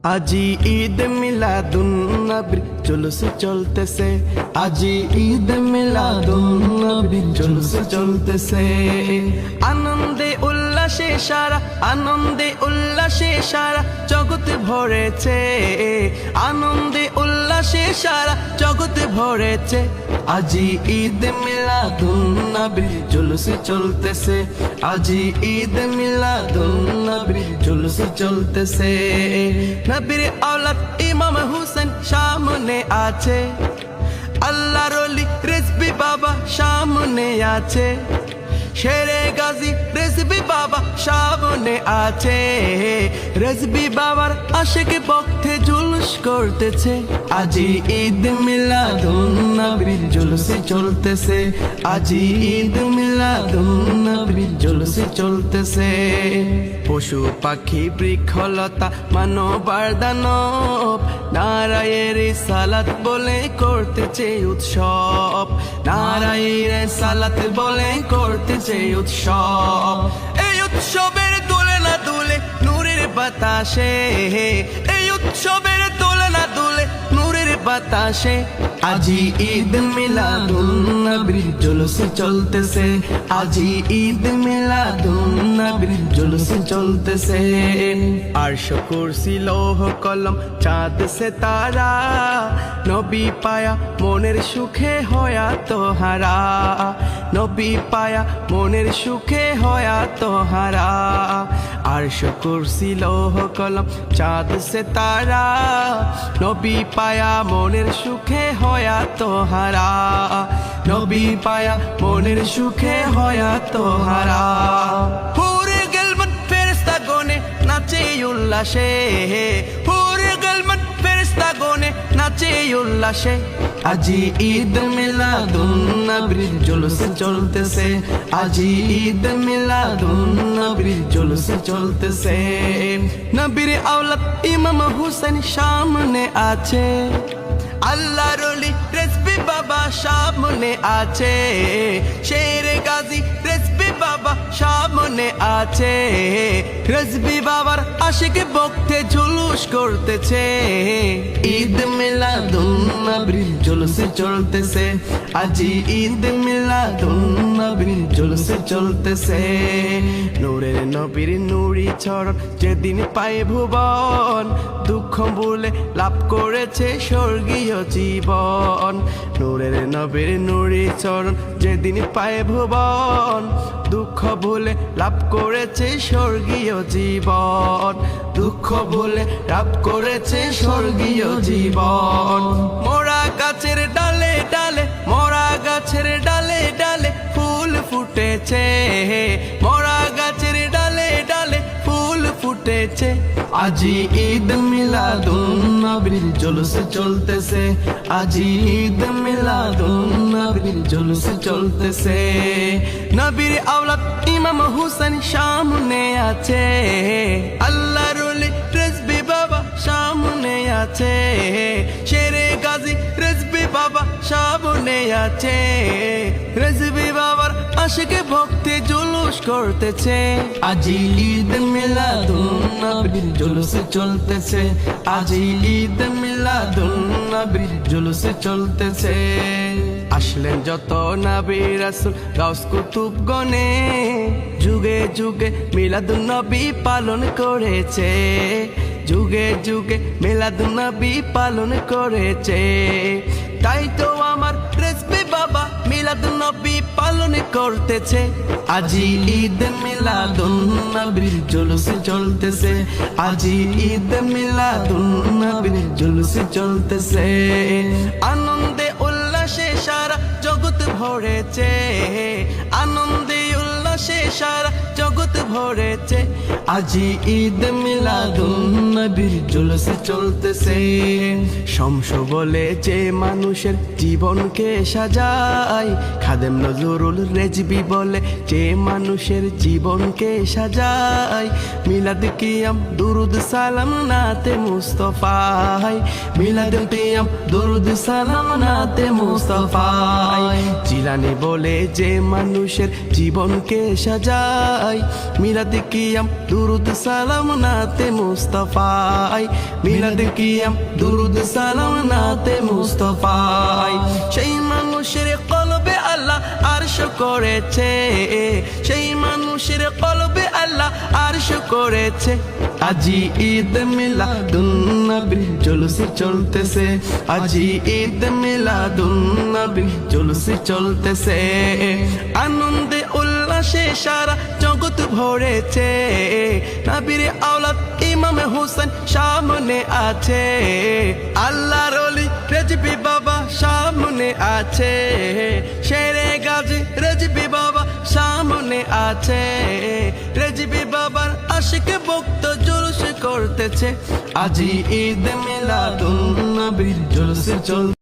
আজি ঈদ মিলাদুন নবীর জুলুস চলতেছে, আজি ঈদ মিলাদুন নবীর জুলুস চলতেছে। আনন্দে উল্লাসে সারা, আনন্দে উল্লাসে সারা জগৎ ভরেছে, আনন্দে উল্লাসে সারা জগৎ ভরেছে। আজি ঈদ মিলাদুন নবীর জুলুস চলতেছে, আজি ঈদ মিলাদুন নবীর জুলুস চলতেছে। নবীর আওলাদ ইমাম হুসেন সামনে আছে, আল্লাহর ওলি রিজভী বাবা সামনে আছে, শেরে গাজী রিজভী বাবা সামনে আছে। রিজভী বাবার আশিক পক্ষে জুলুস করতেছে, আজি ঈদ মিলাদুন নবীর জুলুস চলতেছে, আজি ঈদ মিলাদুন নবীর জুলুস চলতেছে। পশু পাখি বৃক্ষলতা মানবার দানব নারায়ের সালাত বলে করতেছে উৎসব, নারায়ের সালাত বলে করতেছে উৎসব। এই উৎসবের দোলে না দুলে নূরের বাতাসে, এই উৎসবের দোলে না দুলে নূরের বাতাসে। আজি ঈদ মিলাদুন নবীর জুলুস চলতেছে, আজি ঈদ মিলাদুন নবীর জুলুস চলতেছে। আরশ কুরসি লৌহ কলম চাঁদ সে তারা নবী পায়া মনের সুখে হয়া তোহারা, নবী পায়া মনের সুখে হয়া তোহারা। আরশ কুরসি লৌহ কলম চাঁদ সে তারা নবী পায়া মনের সুখে হয়া তোহারা, নবী পায়া মনের সুখে হয়া তোহারা। হুরে গেলমান ফেরেশতা গনে নাচে উল্লাসে, হুরে গেলমান ফেরেশতা গনে নাচে উল্লাসে। আজি ঈদ মিলাদুন নবীর জুলুস চলতেছে, আজি ঈদ মিলাদুন নবীর জুলুস চলতেছে। নবীর আওলাদ ইমাম হুসেন সামনে আছে, আল্লাহর ওলি রিজভী বাবা সামনে আছে, শেরে গাজী রিজভী বাবা সামনে আছে। রিজভী বাবার আশিক পক্ষে জুলুস করতেছে, ঈদ মিলাদুন নবীর জুলুস চলতেছে, আজি ঈদ মিলাদুন নবীর জুলুস চলতেছে। নূরের নবীর নূরি চরণ যেদিন পায় ভুবন, দুঃখ ভুলে লাভ করেছে স্বর্গীয় জীবন। নূরের নবীর নূরি চরণ যেদিন পায় ভুবন, দুঃখ ভুলে লাভ করেছে স্বর্গীয় জীবন, দুঃখ ভুলে লাভ করেছে স্বর্গীয় জীবন। মোরা গাছের ডালে ডালে, মোরা গাছের ডালে ডালে ফুল ফুটেছে, মোরা গাছের ডালে ডালে ফুল ফুটেছে। আজি ঈদ মিলাদুন নবীর জুলুস চলতেছে, আজি ঈদ মিলাদুন নবীর জুলুস চলতেছে। নবীর আওলাদ ইমাম হুসেন সামনে আছে, আল্লাহর ওলি রিজভী বাবা সামনে আছে, শেরে গাজী রিজভী বাবা সামনে আছে। রিজভী বাবার আশিক ভক্তি জুলুস করতেছে, আজি ঈদ মিলাদুন নবীর জুলুস চলতেছে, আজি ঈদ মিলাদুন নবীর জুলুস চলতেছে। আসলেন যত নবী রাসূল গাউস কুতুব গনে, যুগে যুগে মিলাদুন নবী পালন করেছে, যুগে যুগে মিলাদুন নবী পালন করেছে। তাই তো আমার রিজভী বাবা মিলাদুন নবী পালন করতেছে, আজি ঈদ মিলাদুন নবীর জুলুস চলতেছে, আজি ঈদ মিলাদুন নবীর জুলুস চলতেছে। আনন্দে উল্লাসে সারা জগৎ ভরেছে, আনন্দে উল্লাসে সারা জগৎ ভরেছে। আজি ঈদ মিলাদুন নবীর জুলুস চলতেছে। শমস বলে যে মানুষের জীবনকে সাজায়, খাদেম নজরুল রিজভী বলে যে মানুষের জীবনকে সাজায়। মিলাদ কিয়াম দুরুদ সালাম নাতে মুস্তাফায়, মিলাদ কিয়াম দুরুদ সালাম নাতে মুস্তাফায়। জিলানী বলে যে মানুষের জীবনকে সাজাই মিলাদ কিয়াম দুরুদ সালাম নাতে মুস্তাফাই মিলাদ কিয়াম দুরুদ সালাম নাতে মুস্তাফাই সেই মানুষের কলবে আল্লাহ আরশ করেছে সেই মানুষের কলবে আল্লাহ আরশ করেছে আজি ঈদ মিলাদুন নবী জুলুস চলতেছে আজি ঈদ মিলাদুন নবী জুলুস চলতেছে আনন্দে উল্লাসে সারা জগৎ ভরেছে নবীর আওলাদ ইমাম হোসেন সামনে আছে আল্লাহর ওলি রেজবি বাবা সামনে আছে শেরে গাজী রেজবি বাবা সামনে আছে রেজবি বাবার আশিক ভক্ত জুলুস করতেছে আজি ঈদ মিলাদুন নবী জুলুস চল